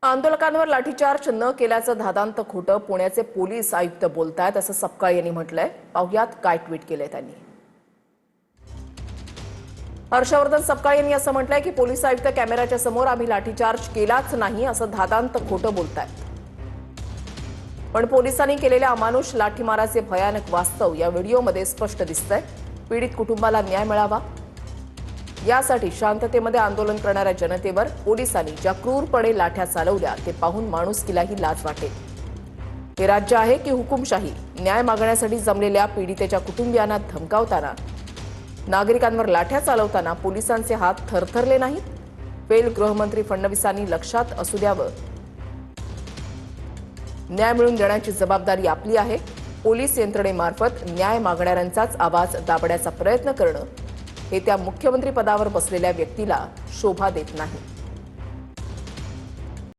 आंदोलकांवर लाठीचार्ज न केल्याचं धादांत खोटं पुण्याचे पोलीस आयुक्त बोलतायत असं सपकाळ यांनी म्हटलंय। पाहुयात काय ट्विट केलंय त्यांनी। हर्षवर्धन सपकाळ यांनी असं म्हटलंय की पोलीस आयुक्त कॅमेऱ्याच्या समोर आम्ही लाठीचार्ज केलाच नाही असं धादांत खोटं बोलतायत। पण पोलिसांनी केलेल्या अमानुष लाठीमाराचे भयानक वास्तव या व्हिडिओमध्ये स्पष्ट दिसतंय। पीडित कुटुंबाला न्याय मिळावा यासाठी शांततेमध्ये आंदोलन करणाऱ्या जनतेवर पोलिसांनी ज्या क्रूरपणे लाठ्या चालवल्या ते पाहून माणुसकीलाही लाज वाटेल। हे राज्य आहे की हुकुमशाही? न्याय मागण्यासाठी जमलेल्या पीडितेच्या कुटुंबियांना धमकावताना, नागरिकांवर लाठ्या चालवताना पोलिसांचे हात थरथरले नाहीत? फेल गृहमंत्री फडणवीसांनी लक्षात असू द्यावं, न्याय मिळवून देण्याची जबाबदारी आपली आहे। पोलीस यंत्रणेमार्फत न्याय मागणाऱ्यांचाच आवाज दाबण्याचा प्रयत्न करणं हे त्या मुख्यमंत्री पदावर बसलेल्या व्यक्तीला शोभा देत नाही।